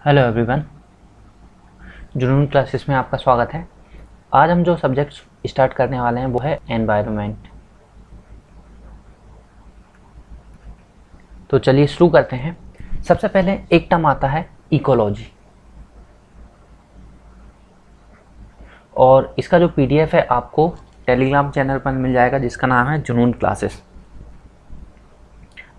Hello everyone, जुनून classes में आपका स्वागत है। आज हम जो सब्जेक्ट स्टार्ट करने वाले हैं वो है एनवायरनमेंट। तो चलिए शुरू करते हैं। सबसे पहले एक टर्म आता है इकोलॉजी, और इसका जो पीडीएफ है आपको टेलीग्राम चैनल पर मिल जाएगा जिसका नाम है जुनून क्लासेस।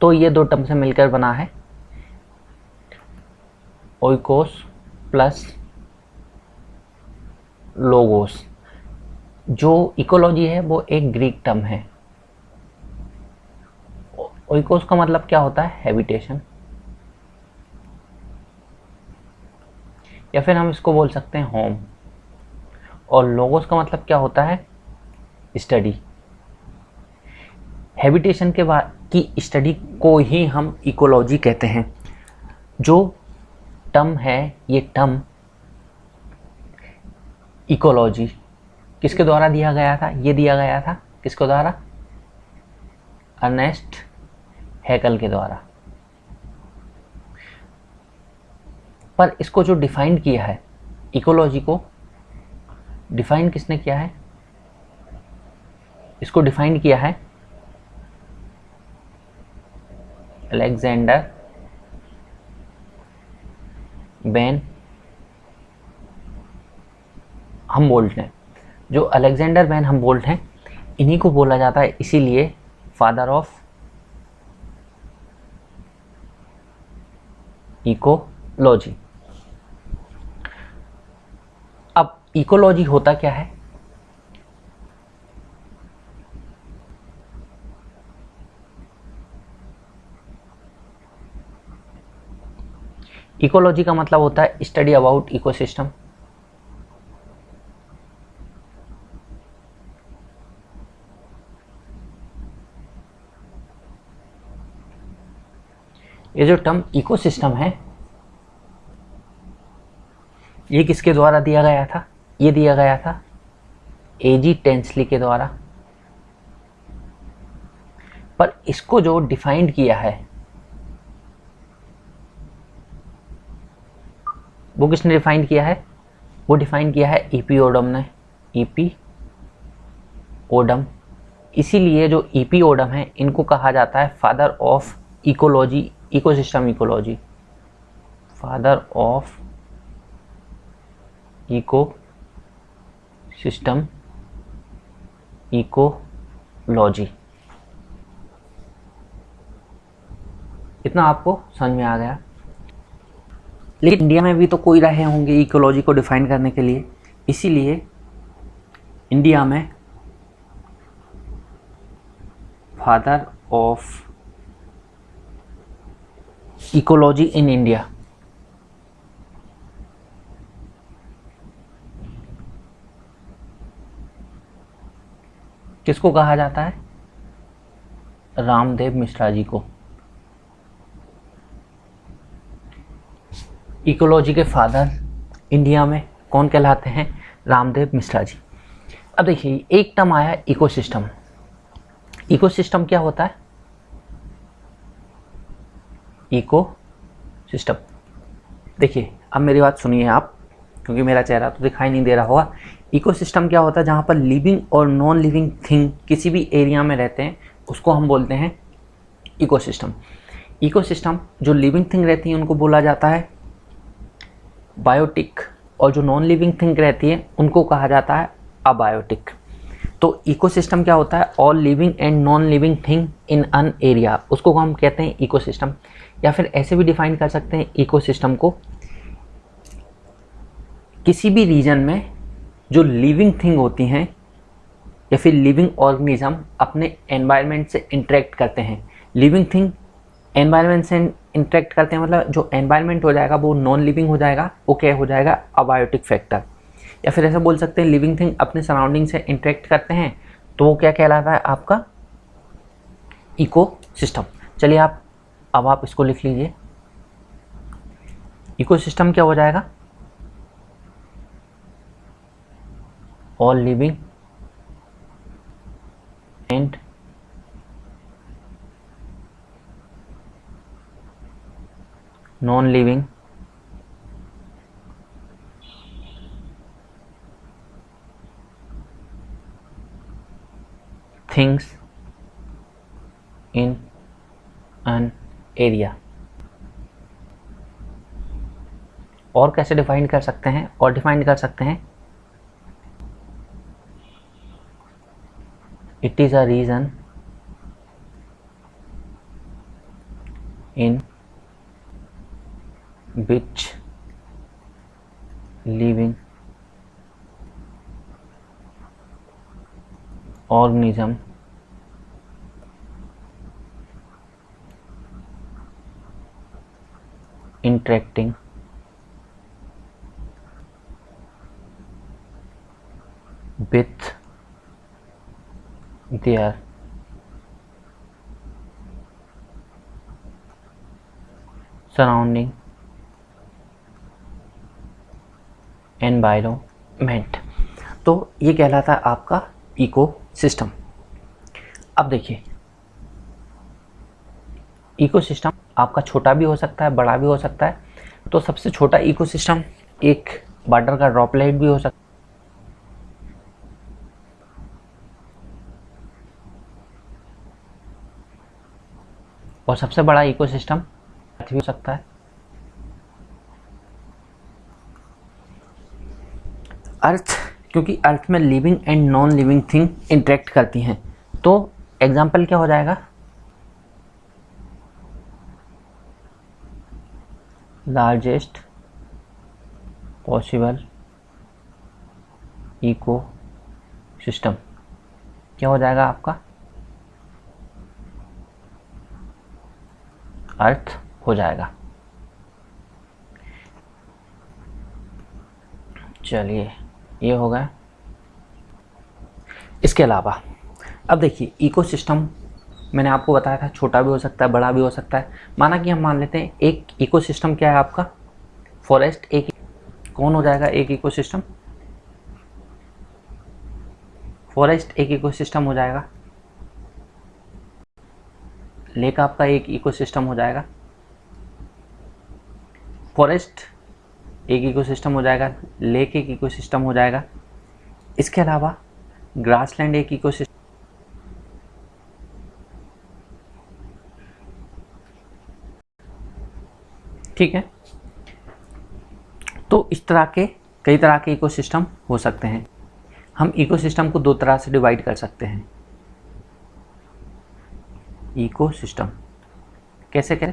तो ये दो टर्म से मिलकर बना है ओइकोस प्लस लोगोस। जो इकोलॉजी है वो एक ग्रीक टर्म है। ओइकोस का मतलब क्या होता है? हैबिटेशन, या फिर हम इसको बोल सकते हैं होम। और लोगोस का मतलब क्या होता है? स्टडी। हैबिटेशन के बाद की स्टडी को ही हम इकोलॉजी कहते हैं। जो टर्म है, ये टर्म इकोलॉजी किसके द्वारा दिया गया था? ये दिया गया था किसके द्वारा? अर्नेस्ट हैकल के द्वारा। पर इसको जो डिफाइन किया है, इकोलॉजी को डिफाइन किसने किया है? इसको डिफाइन किया है अलेक्जेंडर वैन हमबोल्ट ने। जो अलेक्जेंडर वैन हमबोल्ट हैं, इन्हीं को बोला जाता है इसीलिए फादर ऑफ इकोलॉजी। अब इकोलॉजी होता क्या है? इकोलॉजी का मतलब होता है स्टडी अबाउट इकोसिस्टम। ये जो टर्म इकोसिस्टम है, ये किसके द्वारा दिया गया था? ये दिया गया था एजी टेंसली के द्वारा। पर इसको जो डिफाइंड किया है वो किसने डिफाइन किया है? वो डिफाइन किया है ईपी ओडम ने। E P Odum. इसीलिए जो ईपी ओडम है, इनको कहा जाता है father of ecology, ecosystem ecology. Father of ecosystem ecology. इतना आपको समझ में आ गया। लेकिन इंडिया में भी तो कोई रहे होंगे इकोलॉजी को डिफाइन करने के लिए, इसीलिए इंडिया में father of ecology in India किसको कहा जाता है? रामदेव मिश्रा जी को। इकोलॉजी के फादर इंडिया में कौन कहलाते हैं? रामदेव मिश्रा जी। अब देखिए, एक टर्म आया इकोसिस्टम। इकोसिस्टम क्या होता है? Ecosystem. देखिए, अब मेरी बात सुनिए आप, क्योंकि मेरा चेहरा तो दिखाई नहीं दे रहा होगा। इकोसिस्टम क्या होता है? जहाँ पर लिविंग और नॉन लिविंग थिंग किसी भी एरिया में रहते हैं, उसको हम बोलते हैं इकोसिस्टम। इकोसिस्टम जो लिविंग थिंग रहती है उनको बोला जाता है बायोटिक, और जो नॉन लिविंग थिंग रहती है उनको कहा जाता है अबायोटिक। तो इकोसिस्टम क्या होता है? All living and non living thing in an area, उसको हम कहते हैं इकोसिस्टम। या फिर ऐसे भी डिफाइन कर सकते हैं इकोसिस्टम को, किसी भी रीजन में जो लिविंग थिंग होती हैं या फिर लिविंग ऑर्गेनिज्म अपने एनवायरनमेंट से इंटरेक्ट करते हैं। लिविंग थिंग एनवायरनमेंट से इंटरेक्ट करते हैं, मतलब जो एनवायरनमेंट हो जाएगा वो नॉन लिविंग हो जाएगा, वो क्या हो जाएगा? Abiotic factor. या फिर ऐसा बोल सकते हैं लिविंग थिंग अपने सराउंडिंग से इंटरेक्ट करते हैं, तो वो क्या कहलाता है? आपका इको सिस्टम। चलिए अब आप इसको लिख लीजिए। इको सिस्टम क्या हो जाएगा? All living and non living things in an area. और कैसे डिफाइन कर सकते हैं? और डिफाइन कर सकते हैं, it is a region in which living organism interacting with their surrounding environment। तो ये कहलाता है आपका इको सिस्टम। अब देखिए, इको सिस्टम आपका छोटा भी हो सकता है, बड़ा भी हो सकता है। तो सबसे छोटा इको सिस्टम एक वाटर का ड्रॉपलेट भी हो सकता है, और सबसे बड़ा इको सिस्टम अर्थ भी हो सकता है। अर्थ, क्योंकि अर्थ में living and non living thing interact करती हैं, तो एग्जाम्पल क्या हो जाएगा? लार्जेस्ट पॉसिबल इको सिस्टम क्या हो जाएगा आपका? अर्थ हो जाएगा। चलिए, ये हो गया। इसके अलावा अब देखिए, इकोसिस्टम मैंने आपको बताया था छोटा भी हो सकता है, बड़ा भी हो सकता है। माना कि हम मान लेते हैं एक इकोसिस्टम क्या है आपका? फॉरेस्ट एक कौन हो जाएगा? एक इकोसिस्टम फॉरेस्ट एक इकोसिस्टम हो जाएगा। लेक आपका एक इकोसिस्टम हो जाएगा। फॉरेस्ट एक इकोसिस्टम हो जाएगा, लेक एक इकोसिस्टम हो जाएगा। इसके अलावा ग्रासलैंड एक इकोसिस्टम, ठीक है। तो इस तरह के कई तरह के इकोसिस्टम हो सकते हैं। हम इकोसिस्टम को दो तरह से डिवाइड कर सकते हैं। इकोसिस्टम कैसे करें?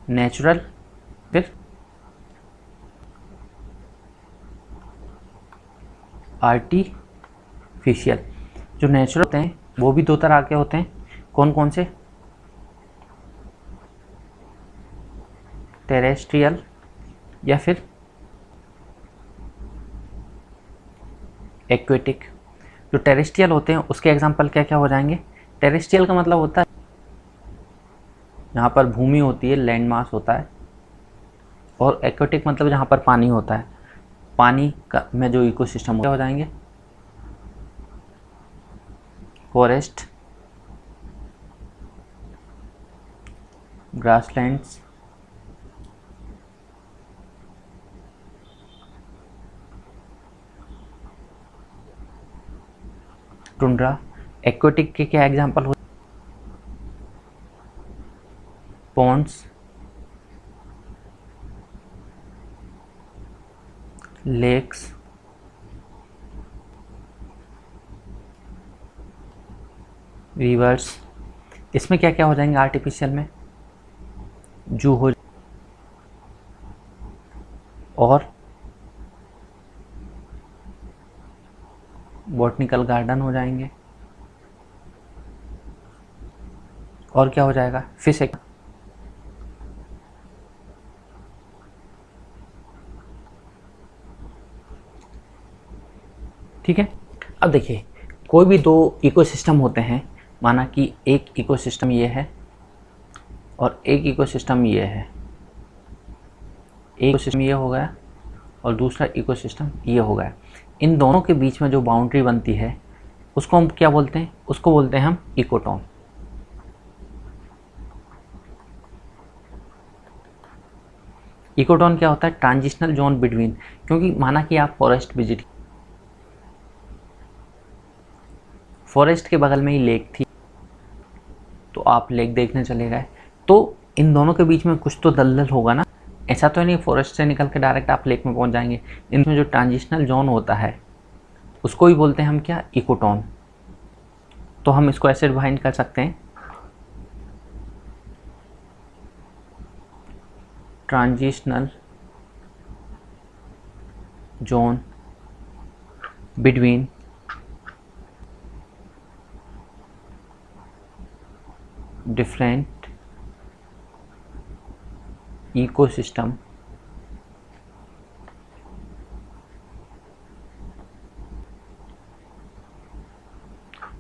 नेचुरल, फिर आर्टिफिशियल। जो नेचुरल होते हैं वो भी दो तरह के होते हैं। कौन कौन से? टेरेस्ट्रियल या फिर एक्वेटिक। जो टेरेस्ट्रियल होते हैं उसके एग्जांपल क्या क्या हो जाएंगे? टेरेस्ट्रियल का मतलब होता है जहाँ पर भूमि होती है, लैंड मास होता है। और एक्वेटिक मतलब जहाँ पर पानी होता है, पानी का में जो इकोसिस्टम हो जाएंगे? Forest, grasslands, tundra. एक्वेटिक के क्या एग्जांपल हो? Ponds, lakes, rivers. इसमें क्या क्या हो जाएंगे? आर्टिफिशियल में जू हो, और बॉटनिकल गार्डन हो जाएंगे। और क्या हो जाएगा? फिश एक, ठीक है। अब देखिए, कोई भी दो इकोसिस्टम होते हैं। माना कि एक इकोसिस्टम ये है और एक इकोसिस्टम ये है। एक इकोसिस्टम ये हो गया और दूसरा इकोसिस्टम ये हो गया। इन दोनों के बीच में जो बाउंड्री बनती है उसको हम क्या बोलते हैं? उसको बोलते हैं हम इकोटोन। इकोटोन क्या होता है? Transitional zone between. क्योंकि माना कि आप फॉरेस्ट विजिट, फॉरेस्ट के बगल में ही लेक थी, तो आप लेक देखने चले गए, तो इन दोनों के बीच में कुछ तो दलदल होगा ना। ऐसा तो नहीं फॉरेस्ट से निकल के डायरेक्ट आप लेक में पहुंच जाएंगे। इनमें जो ट्रांजिशनल जोन होता है उसको ही बोलते हैं हम क्या, इकोटोन। तो हम इसको ऐसे डिफाइन कर सकते हैं, transitional zone between different ecosystem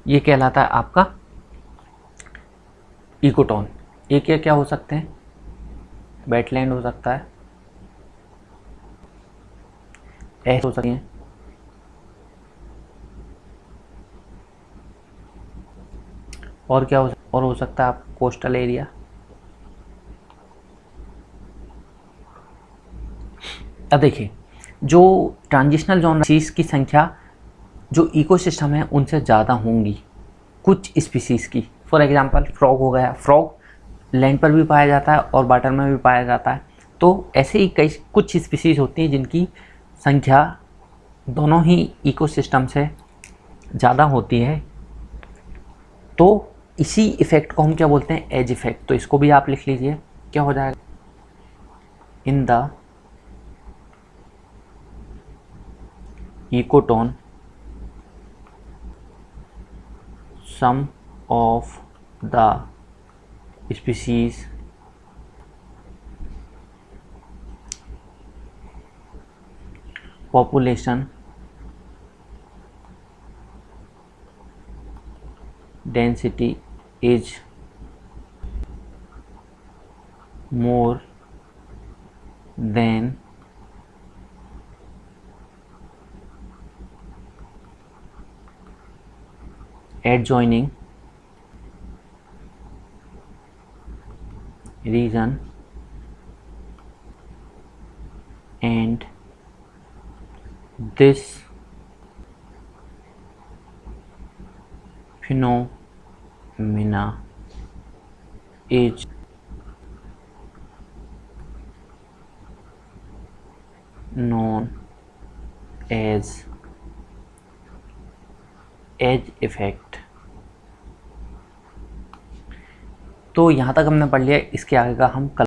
ये कहलाता है आपका इकोटोन। ये क्या क्या हो सकते हैं, वेटलैंड हो सकता है, ऐसे हो सकती हैं, और क्या हो सकता है आप कोस्टल एरिया। अब देखिए, जो ट्रांजिशनल जोन चीज़ की संख्या जो इकोसिस्टम है उनसे ज़्यादा होंगी कुछ स्पीसीज़ की। फॉर एग्जांपल फ्रॉग हो गया, फ्रॉग लैंड पर भी पाया जाता है और वाटर में भी पाया जाता है। तो ऐसे ही कई कुछ स्पीसीज़ होती हैं जिनकी संख्या दोनों ही इकोसिस्टम से ज़्यादा होती है। तो इसी इफ़ेक्ट को हम क्या बोलते हैं, एज इफ़ेक्ट। तो इसको भी आप लिख लीजिए, क्या हो जाएगा, in the ecotone some of the species population density is more than adjoining region and this phenomena is known as edge effect। तो यहाँ तक हमने पढ़ लिया, इसके आगे का हम कल